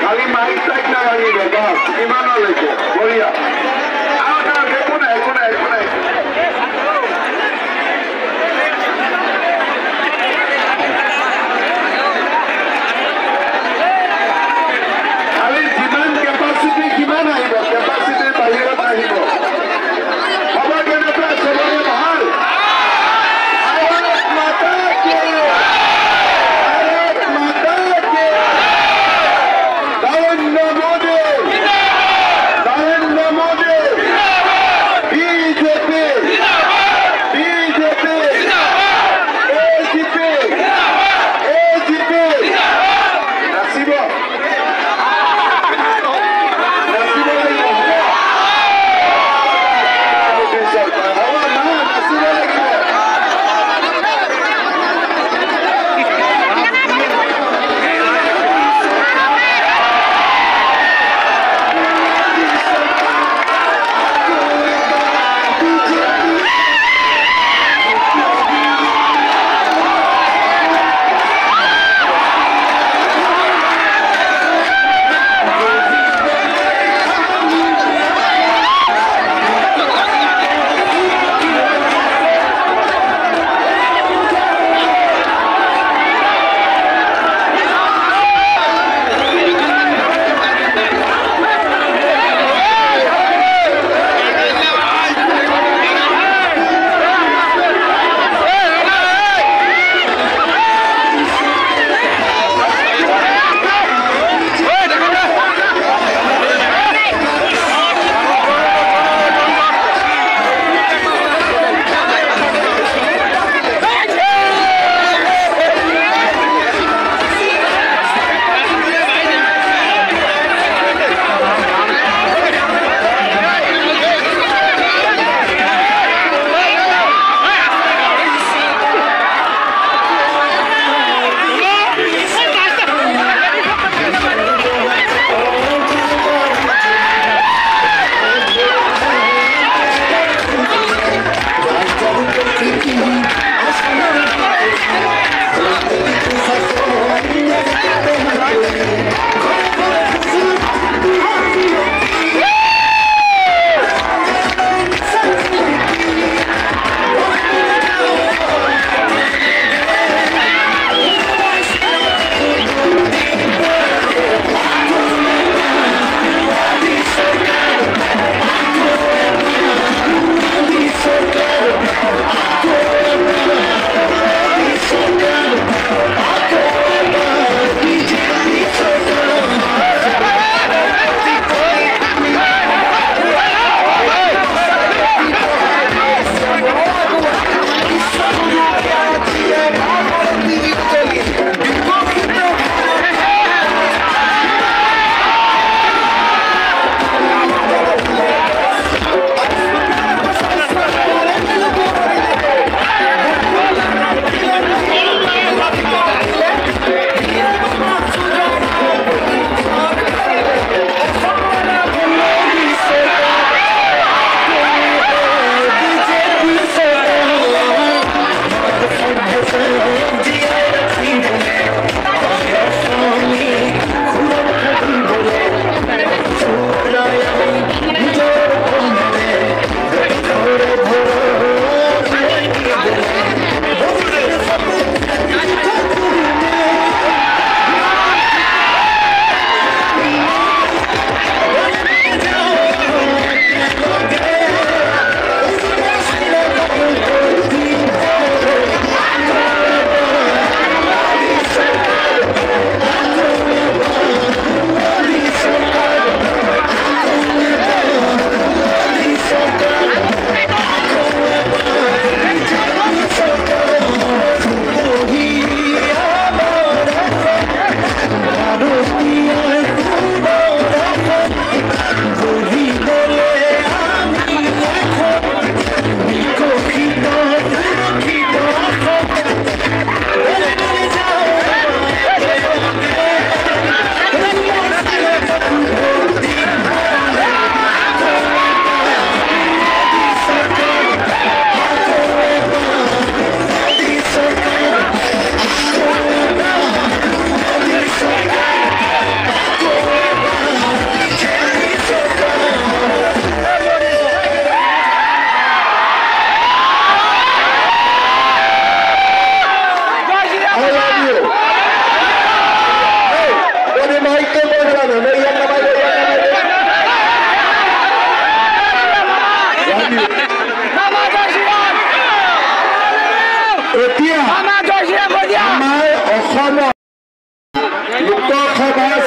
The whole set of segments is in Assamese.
খালি মাইক টাইক না ভাঙিবে বাস ইমান লেগে বলিয়া একো নাই একো নাই একো নাই খালি যিমান কেপাচিটি কিমান আহিব কেপাচিটিৰ বাহিৰত আহিব খবৰ কেনেকুৱা চবৰে ভাল ভাৰত মাতা কি ভাৰত মাতা কি নৰেন্দ্ৰ মোদী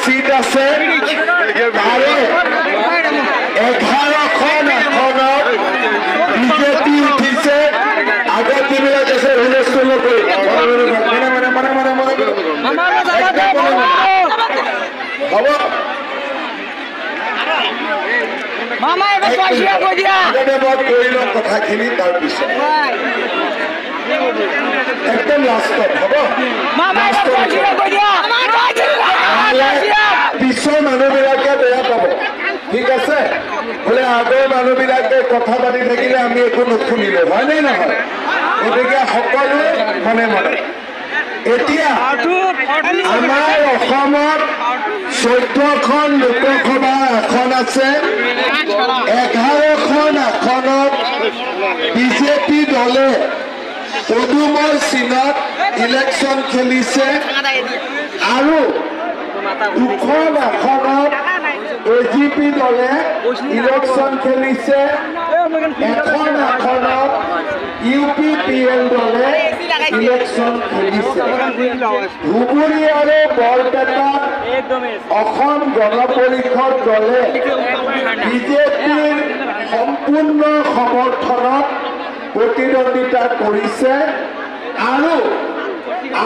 চিট আছে তাৰে 11খন আসনত বিজেপি উঠিছে আগত যিবিলাক আছে হুলস্থুল নকৰি হ'ব কৰি লওঁ কথাখিনি তাৰপিছত একদম লাষ্টত হ'ব পিছৰ মানুহবিলাকে বেয়া পাব ঠিক আছে বোলে আগৰ মানুহবিলাকে কথা পাতি থাকিলে আমি একো নুশুনিলো হয় নে নহয় গতিকে সকলোৱে মনে মনে এতিয়া আমাৰ অসমত 14খন লোকসভা আসন আছে 11খন আসনত বিজেপি দলে পদুমৰ চিনত ইলেকশ্যন খেলিছে আৰু 2খন আসনত এজিপি দলে ইলেকশ্যন খেলিছে 1খন আসনত UPPL দলে ইলেকশ্যন খেলিছে ধুবুৰী আৰু বৰপেটাত অসম গণ পৰিষদ দলে বিজেপিৰ সম্পূৰ্ণ সমৰ্থনত প্ৰতিদ্বন্দ্বিতা কৰিছে আৰু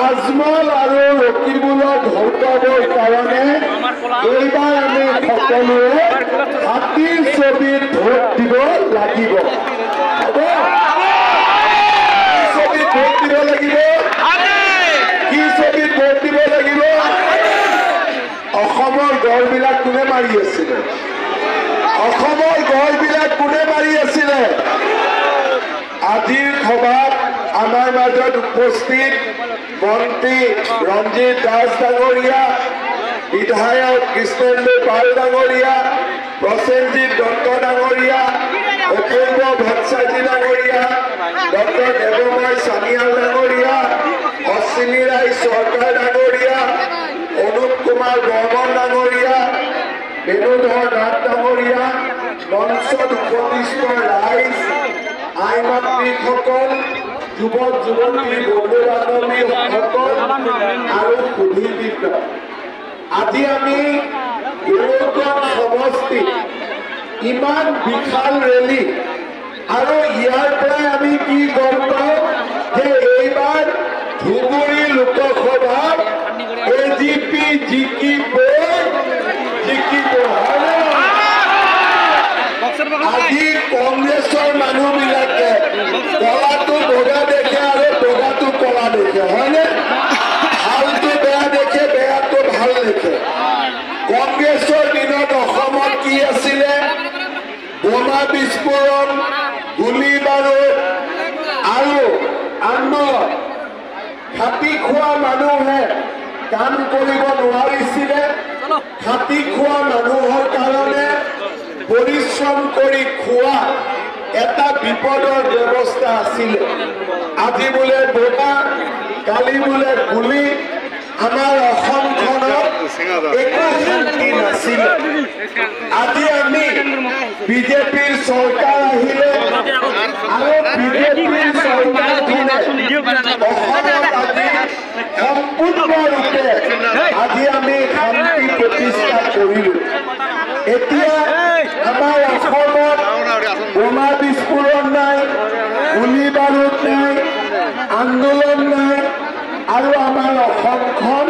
আজমল আৰু ৰকিবুলক হৰুৱাবৰ কাৰণে এইবাৰ আমি সকলোৱে হাতীৰ ছবিত ভোট দিব লাগিব ভোট দিব লাগিব কি ছবিত ভোট দিব লাগিব অসমৰ গড়বিলাক কোনে মাৰি আছিলে অসমৰ গড়বিলাক কোনে মাৰি আছিলে আজিৰ সভাত আমাৰ মাজত উপস্থিত মন্ত্ৰী ৰঞ্জিত দাস ডাঙৰীয়া বিধায়ক কৃষ্ণেন্দু পাল ডাঙৰীয়া প্ৰসেনজিৎ দত্ত ডাঙৰীয়া অপূৰ্ব ভট্টাচাৰ্য ডাঙৰীয়া ডক্টৰ দেৱময় চানিয়াল ডাঙৰীয়া অশ্বিনী ৰায় চৰকাৰ ডাঙৰীয়া অনুপ কুমাৰ বৰ্মন ডাঙৰীয়া বেণুধৰ নাথ ডাঙৰীয়া মঞ্চত উপবিষ্ট ৰাইজ আই মাতৃসকল যুৱক যুৱতী বন্ধু বান্ধৱীসকল আৰু সুধীবৃন্দ আজি আমি গোলকগঞ্জ সমষ্টিত ইমান বিশাল ৰেলী আৰু ইয়াৰ পৰাই আমি কি গম পাওঁ যে এইবাৰ ধুবুৰী লোকসভাত এজিপি জিকিব আজি কংগ্ৰেছৰ মানুহবিলাকে কলাটো বগা দেখে আৰু বগাটো কলা দেখে হয়নে ভালটো বেয়া দেখে বেয়াটো ভাল দেখে কংগ্ৰেছৰ দিনত অসমত কি আছিলে বোমা বিস্ফোৰণ গুলী বাৰুদ আৰু আন খাটি খোৱা মানুহে কাম কৰিব নোৱাৰিছিলে খাটি খোৱা মানুহৰ কাৰণে পৰিশ্ৰম কৰি খোৱা এটা বিপদৰ ব্যৱস্থা আছিলে আজি বোলে বোমা কালি বোলে গুলী আমাৰ অসমখনত একো শান্তি নাছিলে আজি আমি বিজেপিৰ চৰকাৰ আহিলে আৰু বিজেপিৰ চৰকাৰখনে অসমত আজি সম্পূৰ্ণৰূপে আজি আমি শান্তি প্ৰতিষ্ঠা কৰিলো এতিয়া আমাৰ অসমত বোমা বিস্ফোৰণ নাই গুলী বাৰুদ নাই আন্দোলন নাই আৰু আমাৰ অসমখন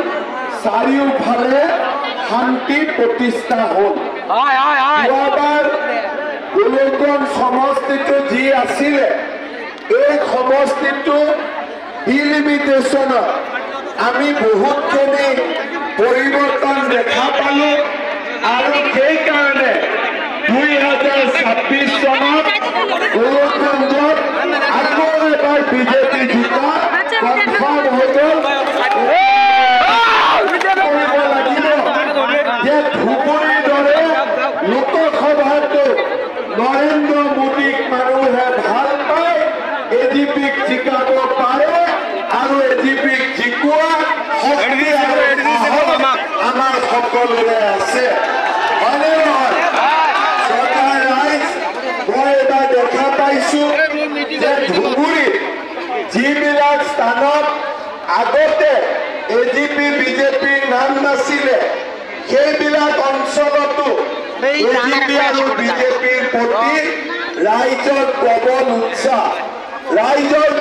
চাৰিওফালে শান্তি প্ৰতিষ্ঠা হ'ল যোৱাবাৰ গোলকগঞ্জ সমষ্টিটো যি আছিলে এই সমষ্টিটো ডিলিমিটেশ্যনত আমি বহুতখিনি পৰিৱৰ্তন দেখা পালোঁ আৰু সেইকাৰণে 2026 চনত গোলকগঞ্জত আকৌ এবাৰ বিজেপি জিকা কনফাৰ্ম হৈ গ'ল যে ধুবুৰীৰ দৰে লোকসভাটো নৰেন্দ্ৰ মোদীক মানুহে ভাল পায় এজিপিক জিকাব পাৰে আৰু এজিপিক জিকোৱা শক্তি আমাৰ সকলোৰে আছে হয়নে নহয় চৰকাৰ ৰাইজ মই এবাৰ দেখা পাইছো যে ধুবুৰীত যিবিলাক স্থানত আগতে এজিপি বিজেপিৰ নাম নাছিলে সেইবিলাক অঞ্চলতো আৰু বিজেপিৰ প্ৰতি ৰাইজৰ প্ৰবল উৎসাহ, ৰাইজৰ